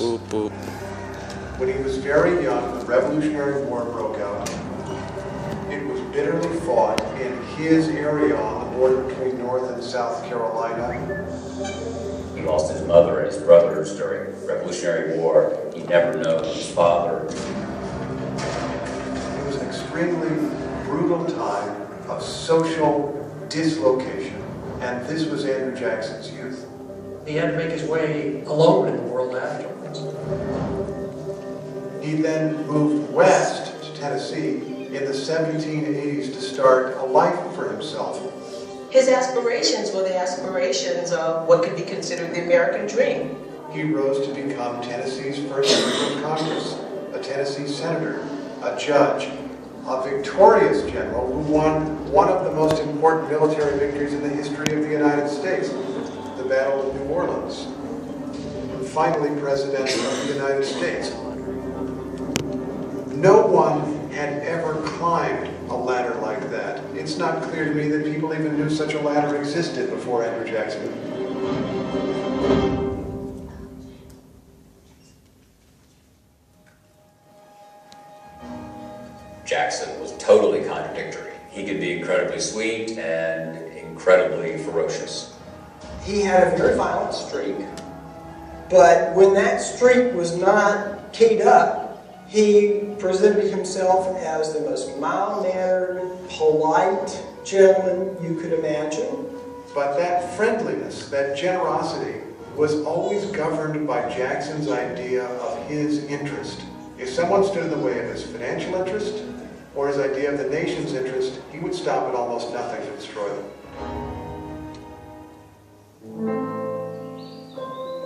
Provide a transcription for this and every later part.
was. When he was very young, the Revolutionary War broke out. It was bitterly fought in his area on the border between North and South Carolina. He lost his mother and his brothers during the Revolutionary War. He'd never known his father. It was an extremely brutal time of social dislocation, and this was Andrew Jackson's youth. He had to make his way alone in the world afterwards. He then moved west to Tennessee in the 1780s to start a life for himself. His aspirations were the aspirations of what could be considered the American dream. He rose to become Tennessee's first member of Congress, a Tennessee senator, a judge, a victorious general who won one of the most important military victories in the history of the United States, the Battle of New Orleans, and finally President of the United States. No one had ever climbed a ladder like that. It's not clear to me that people even knew such a ladder existed before Andrew Jackson. Jackson was totally contradictory. He could be incredibly sweet and incredibly ferocious. He had a very violent streak, but when that streak was not keyed up, he presented himself as the most mild-mannered, polite gentleman you could imagine. But that friendliness, that generosity, was always governed by Jackson's idea of his interest. If someone stood in the way of his financial interest or his idea of the nation's interest, he would stop at almost nothing to destroy them.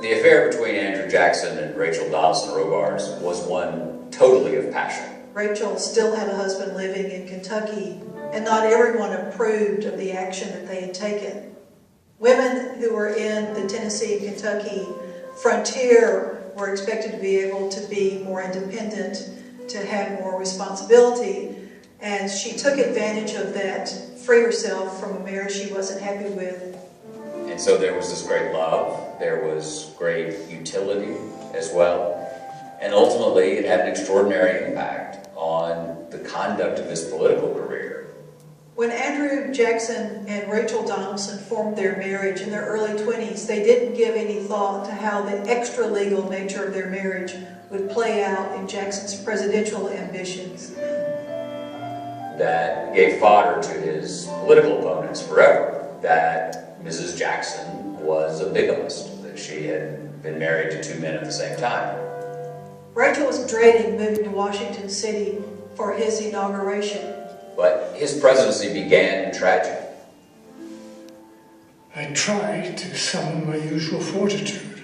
The affair between Andrew Jackson and Rachel Donaldson Robards was one totally of passion. Rachel still had a husband living in Kentucky, and not everyone approved of the action that they had taken. Women who were in the Tennessee and Kentucky frontier were expected to be able to be more independent, to have more responsibility, and she took advantage of that, free herself from a marriage she wasn't happy with. And so there was this great love, there was great utility as well, and ultimately it had an extraordinary impact on the conduct of his political career. When Andrew Jackson and Rachel Donaldson formed their marriage in their early 20s, they didn't give any thought to how the extra-legal nature of their marriage would play out in Jackson's presidential ambitions. That gave fodder to his political opponents forever, that Mrs. Jackson was a bigamist, that she had been married to two men at the same time. Rachel was dreading moving to Washington City for his inauguration. But his presidency began in tragedy. I try to summon my usual fortitude,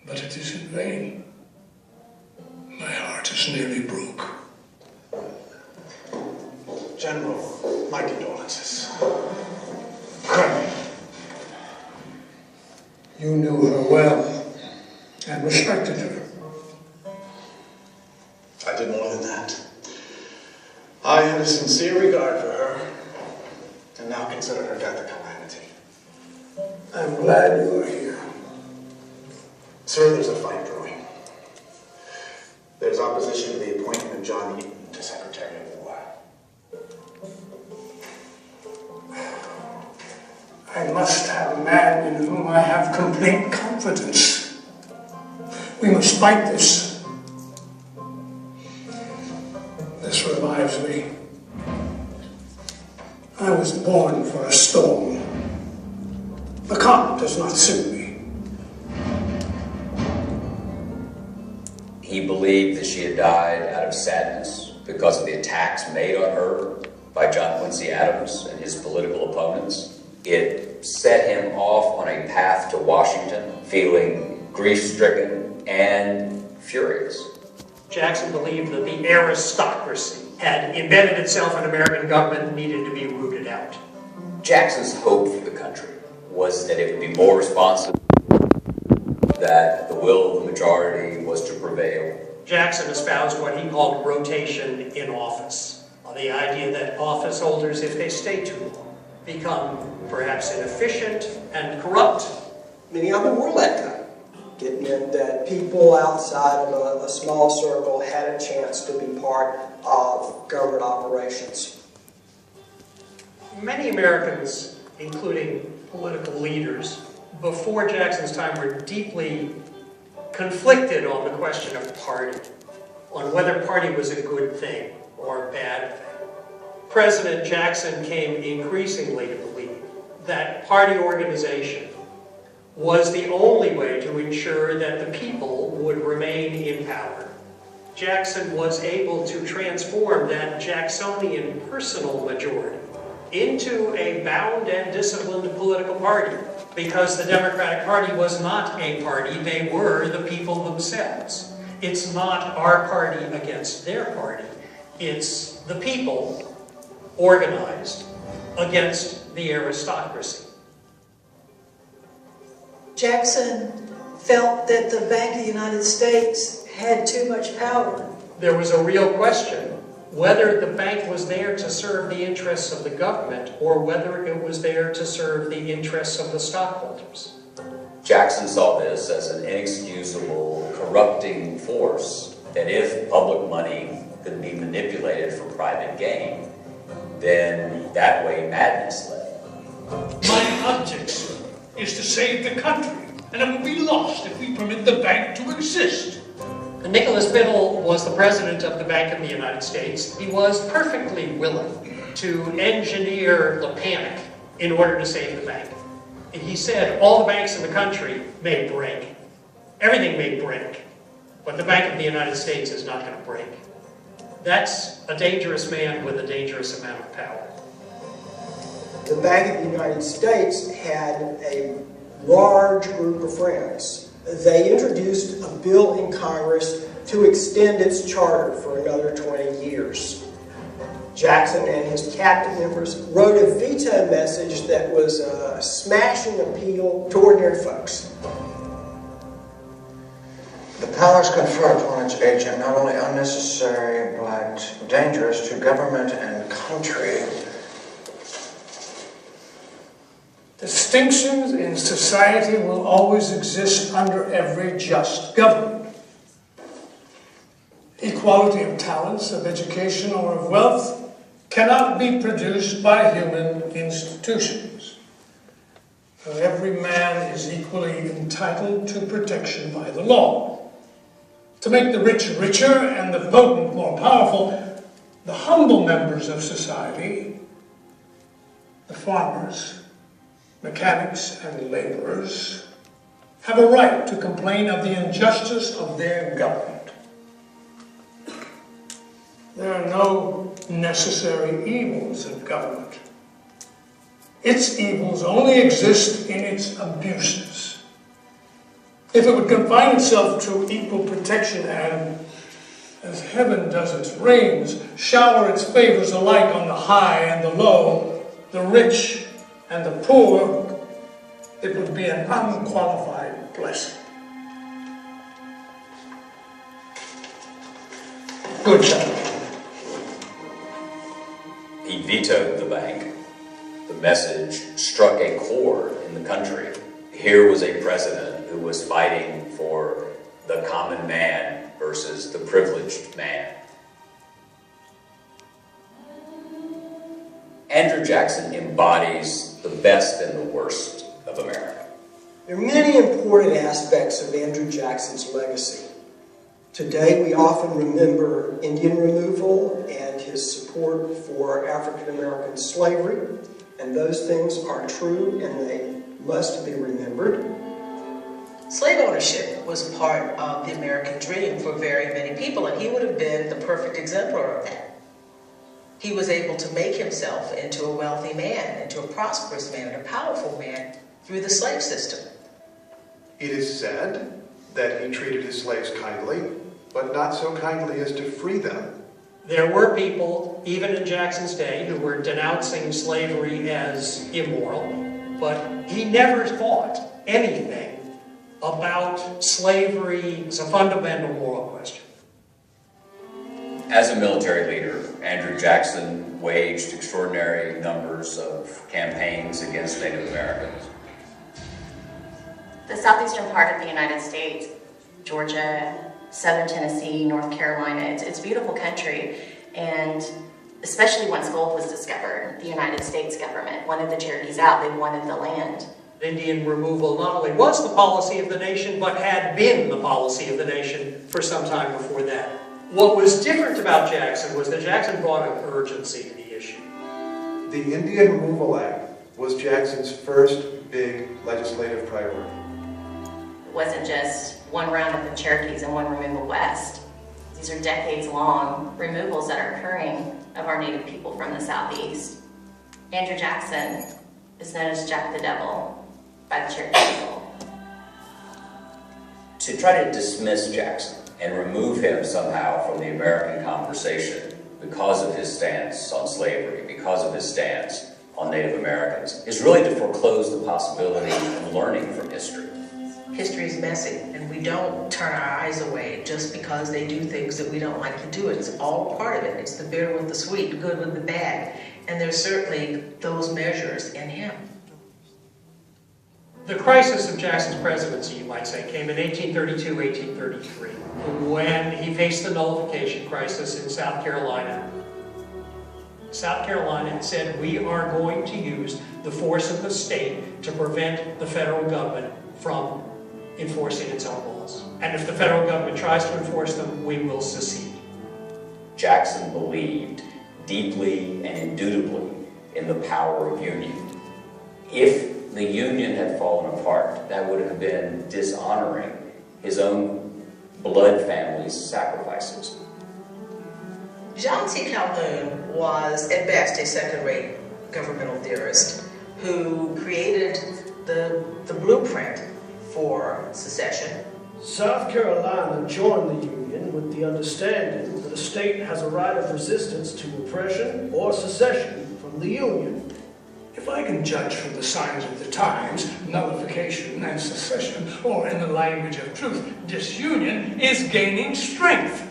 but it is in vain. My heart is nearly broke. General, my condolences. Colonel, you knew her well and respected her. I did more than that. I had a sincere regard for her, and now consider her death a calamity. I'm glad you are here. Sir, there's a fight brewing. There's opposition to the appointment of John Eaton to Secretary of War. I must have a man in whom I have complete confidence. We must fight this. This revives me. I was born for a storm. The calm does not suit me. He believed that she had died out of sadness because of the attacks made on her by John Quincy Adams and his political opponents. It set him off on a path to Washington, feeling grief-stricken and furious. Jackson believed that the aristocracy had embedded itself in American government and needed to be rooted out. Jackson's hope for the country was that it would be more responsive, that the will of the majority was to prevail. Jackson espoused what he called rotation in office, the idea that office holders, if they stay too long, become perhaps inefficient and corrupt. Many of them were let go. It meant that people outside of a small circle had a chance to be part of government operations. Many Americans, including political leaders, before Jackson's time were deeply conflicted on the question of party, on whether party was a good thing or a bad thing. President Jackson came increasingly to believe that party organization was the only way to ensure that the people would remain in power. Jackson was able to transform that Jacksonian personal majority into a bound and disciplined political party, because the Democratic Party was not a party, they were the people themselves. It's not our party against their party, it's the people organized against the aristocracy. Jackson felt that the Bank of the United States had too much power. There was a real question whether the bank was there to serve the interests of the government or whether it was there to serve the interests of the stockholders. Jackson saw this as an inexcusable, corrupting force, that if public money could be manipulated for private gain, then that way madness lay. My object, sir, is to save the country, and it will be lost if we permit the bank to exist. Nicholas Biddle was the president of the Bank of the United States. He was perfectly willing to engineer the panic in order to save the bank. He said all the banks in the country may break. Everything may break, but the Bank of the United States is not going to break. That's a dangerous man with a dangerous amount of power. The Bank of the United States had a large group of friends. They introduced a bill in Congress to extend its charter for another 20 years. Jackson and his cabinet members wrote a veto message that was a smashing appeal to ordinary folks. The powers conferred upon its agent not only unnecessary but dangerous to government and country. Distinctions in society will always exist under every just government. Equality of talents, of education, or of wealth cannot be produced by human institutions. Every man is equally entitled to protection by the law. To make the rich richer and the potent more powerful, the humble members of society, the farmers, mechanics, and laborers, have a right to complain of the injustice of their government. There are no necessary evils of government. Its evils only exist in its abuses. If it would confine itself to equal protection and, as heaven does its rains, shower its favors alike on the high and the low, the rich and the poor, it would be an unqualified blessing. Good job. He vetoed the bank. The message struck a chord in the country. Here was a president who was fighting for the common man versus the privileged man. Andrew Jackson embodies the best and the worst of America. There are many important aspects of Andrew Jackson's legacy. Today we often remember Indian removal and his support for African American slavery, and those things are true and they must be remembered. Slave ownership was part of the American dream for very many people, and he would have been the perfect exemplar of that. He was able to make himself into a wealthy man, into a prosperous man, and a powerful man through the slave system. It is said that he treated his slaves kindly, but not so kindly as to free them. There were people, even in Jackson's day, who were denouncing slavery as immoral, but he never thought anything about slavery as a fundamental moral question. As a military leader, Andrew Jackson waged extraordinary numbers of campaigns against Native Americans. The southeastern part of the United States, Georgia, southern Tennessee, North Carolina, it's beautiful country, and especially once gold was discovered, the United States government wanted the Cherokees out, they wanted the land. Indian removal not only was the policy of the nation, but had been the policy of the nation for some time before that. What was different about Jackson was that Jackson brought an urgency to the issue. The Indian Removal Act was Jackson's first big legislative priority. It wasn't just one roundup of Cherokees and one removal west. These are decades-long removals that are occurring of our native people from the southeast. Andrew Jackson is known as Jack the Devil by the Cherokee people. To try to dismiss Jackson and remove him somehow from the American conversation because of his stance on slavery, because of his stance on Native Americans, is really to foreclose the possibility of learning from history. History is messy, and we don't turn our eyes away just because they do things that we don't like to do. It's all part of it. It's the bitter with the sweet, the good with the bad. And there's certainly those measures in him. The crisis of Jackson's presidency, you might say, came in 1832, 1833, when he faced the nullification crisis in South Carolina. South Carolina said, we are going to use the force of the state to prevent the federal government from enforcing its own laws. And if the federal government tries to enforce them, we will secede. Jackson believed deeply and indubitably in the power of union. If the Union had fallen apart, that would have been dishonoring his own blood family's sacrifices. John C. Calhoun was, at best, a second-rate governmental theorist who created the blueprint for secession. South Carolina joined the Union with the understanding that a state has a right of resistance to oppression or secession from the Union. If I can judge from the signs of the times, nullification and secession, or in the language of truth, disunion is gaining strength.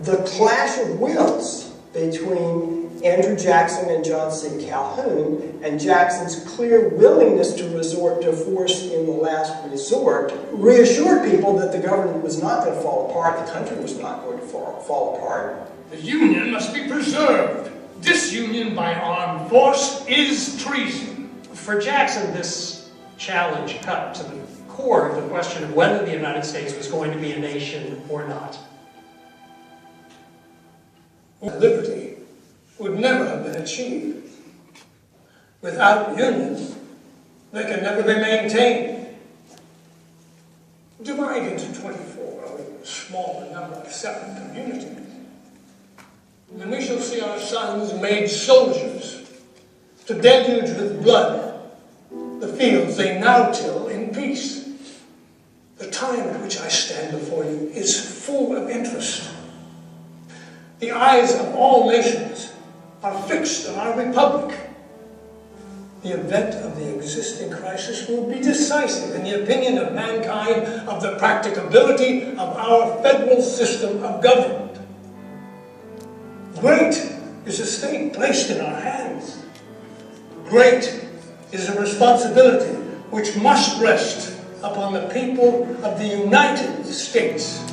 The clash of wills between Andrew Jackson and John C. Calhoun, and Jackson's clear willingness to resort to force in the last resort, reassured people that the government was not going to fall apart, the country was not going to fall apart. The Union must be preserved. Disunion by armed force is treason. For Jackson, this challenge cut to the core of the question of whether the United States was going to be a nation or not. Liberty would never have been achieved. Without unions, they can never be maintained. Divide into 24, a smaller number of separate communities, and we shall see our sons made soldiers to deluge with blood the fields they now till in peace. The time at which I stand before you is full of interest. The eyes of all nations are fixed on our republic. The event of the existing crisis will be decisive in the opinion of mankind of the practicability of our federal system of government. Great is a state placed in our hands. Great is a responsibility which must rest upon the people of the United States.